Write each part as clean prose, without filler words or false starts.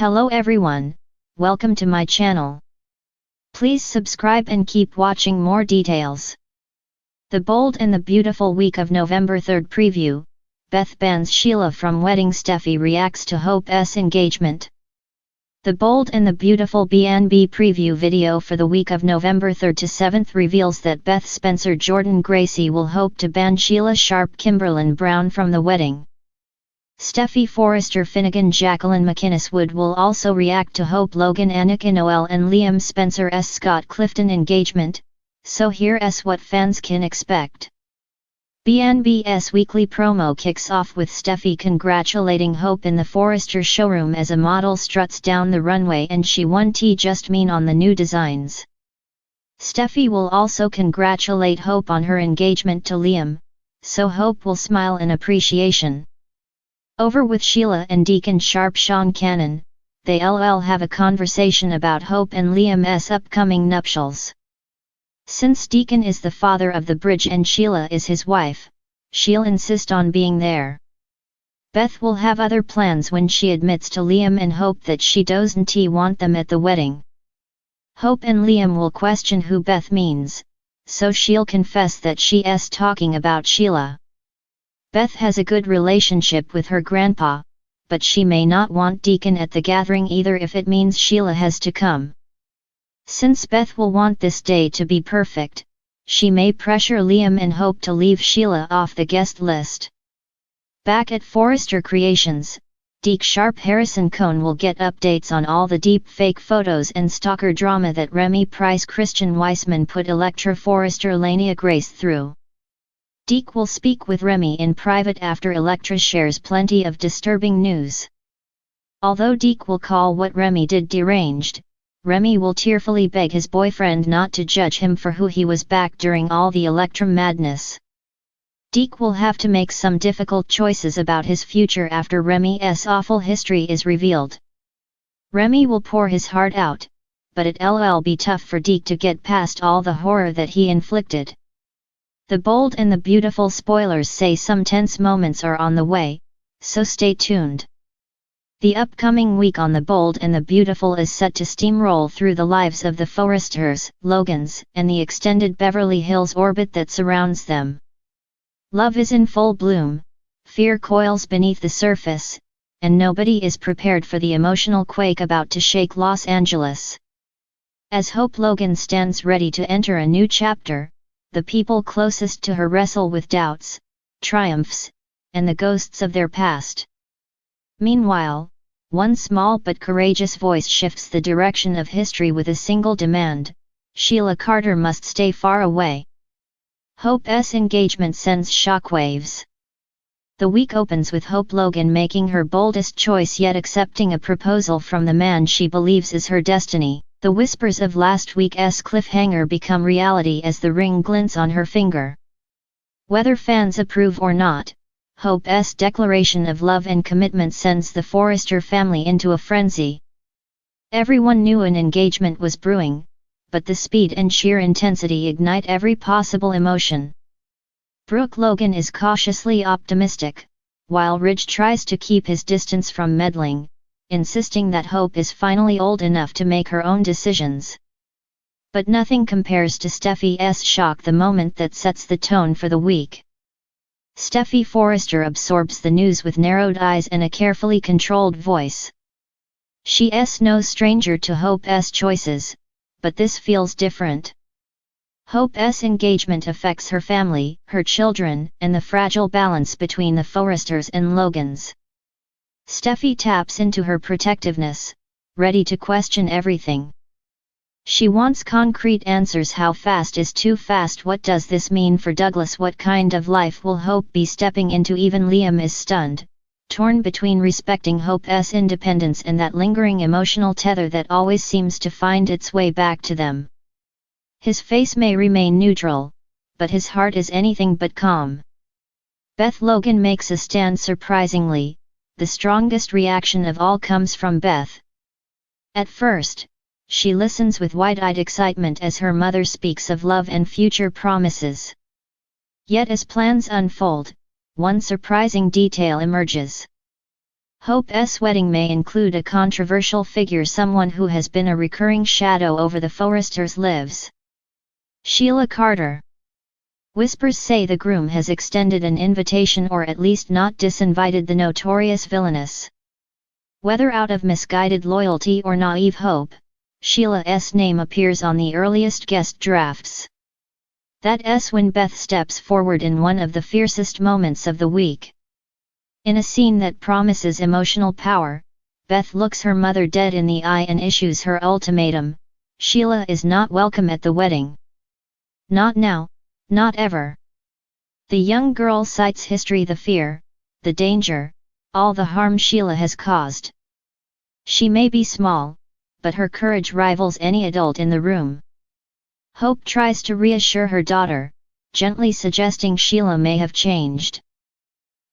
Hello everyone, welcome to my channel. Please subscribe and keep watching more details. The Bold and the Beautiful week of November 3rd preview, Beth bans Sheila from wedding. Steffy reacts to Hope's engagement. The Bold and the Beautiful B&B preview video for the week of November 3rd to 7th reveals that Beth Spencer Jordan Gracie will hope to ban Sheila Sharp Kimberlyn Brown from the wedding. Steffy Forrester Finnegan Jacqueline McInnes Wood will also react to Hope Logan Annika Noel and Liam Spencer S. Scott Clifton engagement, so here's what fans can expect. B&B's weekly promo kicks off with Steffy congratulating Hope in the Forrester showroom as a model struts down the runway and she won Just Mean on the new designs. Steffy will also congratulate Hope on her engagement to Liam, so Hope will smile in appreciation. Over with Sheila and Deacon Sharp Sean Cannon, they LOL have a conversation about Hope and Liam's upcoming nuptials. Since Deacon is the father of the bridge and Sheila is his wife, she'll insist on being there. Beth will have other plans when she admits to Liam and Hope that she doesn't want them at the wedding. Hope and Liam will question who Beth means, so she'll confess that she's talking about Sheila. Beth has a good relationship with her grandpa, but she may not want Deacon at the gathering either if it means Sheila has to come. Since Beth will want this day to be perfect, she may pressure Liam and Hope to leave Sheila off the guest list. Back at Forrester Creations, Deke Sharp Harrison Cohn will get updates on all the deep fake photos and stalker drama that Remy Price Christian Weissman put Electra Forrester Lania Grace through. Deke will speak with Remy in private after Electra shares plenty of disturbing news. Although Deke will call what Remy did deranged, Remy will tearfully beg his boyfriend not to judge him for who he was back during all the Electra madness. Deke will have to make some difficult choices about his future after Remy's awful history is revealed. Remy will pour his heart out, but it'll be tough for Deke to get past all the horror that he inflicted. The Bold and the Beautiful spoilers say some tense moments are on the way, so stay tuned. The upcoming week on The Bold and the Beautiful is set to steamroll through the lives of the Forresters, Logans, and the extended Beverly Hills orbit that surrounds them. Love is in full bloom, fear coils beneath the surface, and nobody is prepared for the emotional quake about to shake Los Angeles. As Hope Logan stands ready to enter a new chapter, the people closest to her wrestle with doubts, triumphs, and the ghosts of their past. Meanwhile, one small but courageous voice shifts the direction of history with a single demand: Sheila Carter must stay far away. Hope's engagement sends shockwaves. The week opens with Hope Logan making her boldest choice yet, accepting a proposal from the man she believes is her destiny. The whispers of last week's cliffhanger become reality as the ring glints on her finger. Whether fans approve or not, Hope's declaration of love and commitment sends the Forrester family into a frenzy. Everyone knew an engagement was brewing, but the speed and sheer intensity ignite every possible emotion. Brooke Logan is cautiously optimistic, while Ridge tries to keep his distance from meddling, insisting that Hope is finally old enough to make her own decisions. But nothing compares to Steffy's shock, the moment that sets the tone for the week. Steffy Forrester absorbs the news with narrowed eyes and a carefully controlled voice. She's no stranger to Hope's choices, but this feels different. Hope's engagement affects her family, her children, and the fragile balance between the Forresters and Logans. Steffy taps into her protectiveness, ready to question everything. She wants concrete answers. How fast is too fast? What does this mean for Douglas? What kind of life will Hope be stepping into? Even Liam is stunned, torn between respecting Hope's independence and that lingering emotional tether that always seems to find its way back to them. His face may remain neutral, but his heart is anything but calm. Beth Logan makes a stand surprisingly. The strongest reaction of all comes from Beth. At first, she listens with wide-eyed excitement as her mother speaks of love and future promises. Yet as plans unfold, one surprising detail emerges. Hope's wedding may include a controversial figure, someone who has been a recurring shadow over the Foresters' lives. Sheila Carter. Whispers say the groom has extended an invitation or at least not disinvited the notorious villainess. Whether out of misguided loyalty or naive hope, Sheila's name appears on the earliest guest drafts. That's when Beth steps forward in one of the fiercest moments of the week. In a scene that promises emotional power, Beth looks her mother dead in the eye and issues her ultimatum: Sheila is not welcome at the wedding. Not now, not ever. The young girl cites history, the fear, the danger, all the harm Sheila has caused. She may be small, but her courage rivals any adult in the room. Hope tries to reassure her daughter, gently suggesting Sheila may have changed.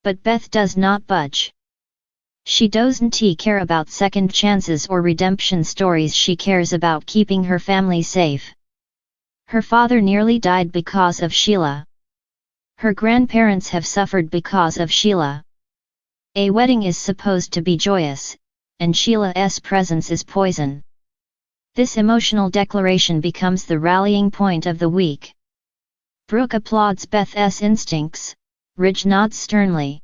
But Beth does not budge. She doesn't care about second chances or redemption stories, she cares about keeping her family safe. Her father nearly died because of Sheila. Her grandparents have suffered because of Sheila. A wedding is supposed to be joyous, and Sheila's presence is poison. This emotional declaration becomes the rallying point of the week. Brooke applauds Beth's instincts, Ridge nods sternly.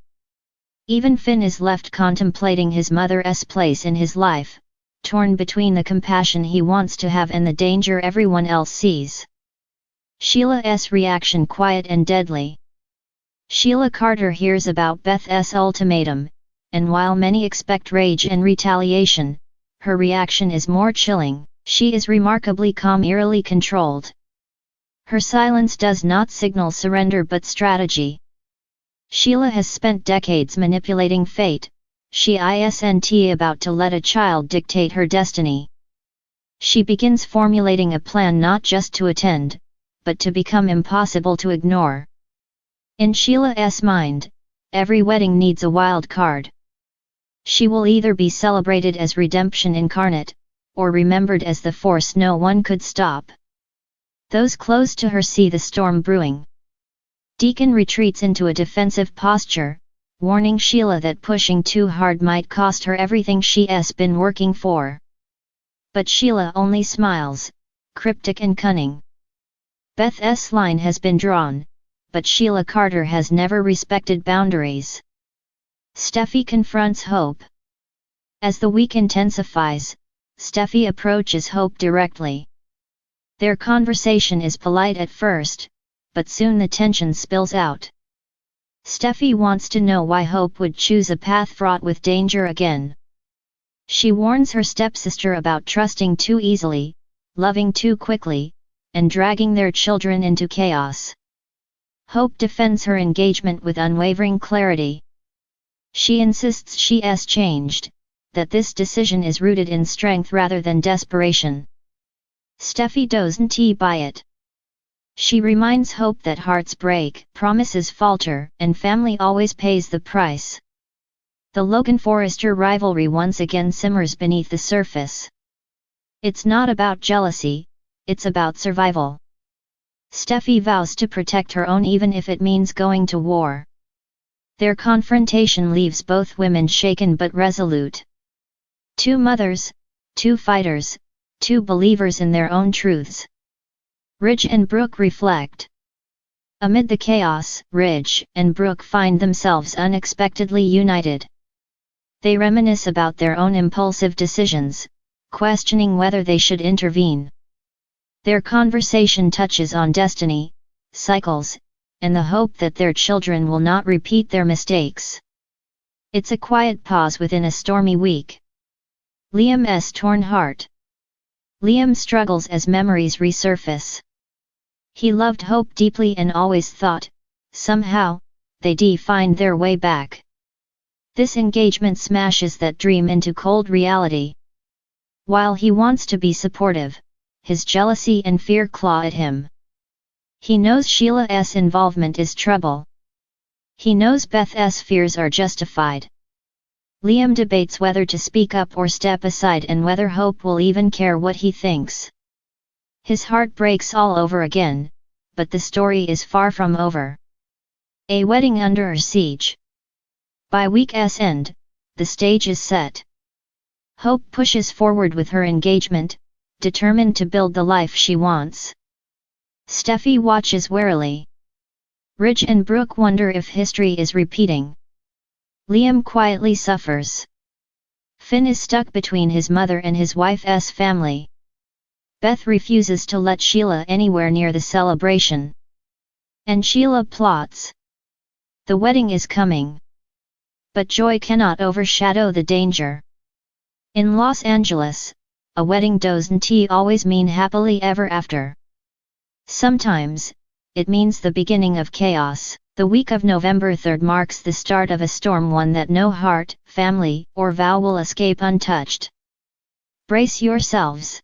Even Finn is left contemplating his mother's place in his life, torn between the compassion he wants to have and the danger everyone else sees. Sheila's reaction quiet and deadly. Sheila Carter hears about Beth's ultimatum, and while many expect rage and retaliation, her reaction is more chilling. She is remarkably calm, eerily controlled. Her silence does not signal surrender but strategy. Sheila has spent decades manipulating fate. She isn't about to let a child dictate her destiny. She begins formulating a plan not just to attend, but to become impossible to ignore. In Sheila's mind, every wedding needs a wild card. She will either be celebrated as redemption incarnate, or remembered as the force no one could stop. Those close to her see the storm brewing. Deacon retreats into a defensive posture, warning Sheila that pushing too hard might cost her everything she's been working for. But Sheila only smiles, cryptic and cunning. Beth's line has been drawn, but Sheila Carter has never respected boundaries. Steffy confronts Hope. As the week intensifies, Steffy approaches Hope directly. Their conversation is polite at first, but soon the tension spills out. Steffy wants to know why Hope would choose a path fraught with danger again. She warns her stepsister about trusting too easily, loving too quickly, and dragging their children into chaos. Hope defends her engagement with unwavering clarity. She insists she's changed, that this decision is rooted in strength rather than desperation. Steffy doesn't buy it. She reminds Hope that hearts break, promises falter, and family always pays the price. The Logan-Forrester rivalry once again simmers beneath the surface. It's not about jealousy, it's about survival. Steffy vows to protect her own even if it means going to war. Their confrontation leaves both women shaken but resolute. Two mothers, two fighters, two believers in their own truths. Ridge and Brooke reflect. Amid the chaos, Ridge and Brooke find themselves unexpectedly united. They reminisce about their own impulsive decisions, questioning whether they should intervene. Their conversation touches on destiny, cycles, and the hope that their children will not repeat their mistakes. It's a quiet pause within a stormy week. Liam's torn heart. Liam struggles as memories resurface. He loved Hope deeply and always thought, somehow, they'd find their way back. This engagement smashes that dream into cold reality. While he wants to be supportive, his jealousy and fear claw at him. He knows Sheila's involvement is trouble. He knows Beth's fears are justified. Liam debates whether to speak up or step aside and whether Hope will even care what he thinks. His heart breaks all over again, but the story is far from over. A wedding under siege. By week's end, the stage is set. Hope pushes forward with her engagement, determined to build the life she wants. Steffy watches warily. Ridge and Brooke wonder if history is repeating. Liam quietly suffers. Finn is stuck between his mother and his wife's family. Beth refuses to let Sheila anywhere near the celebration. And Sheila plots. The wedding is coming. But joy cannot overshadow the danger. In Los Angeles, a wedding doesn't always mean happily ever after. Sometimes, it means the beginning of chaos. The week of November 3rd marks the start of a storm, one that no heart, family, or vow will escape untouched. Brace yourselves.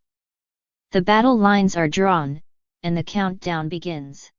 The battle lines are drawn, and the countdown begins.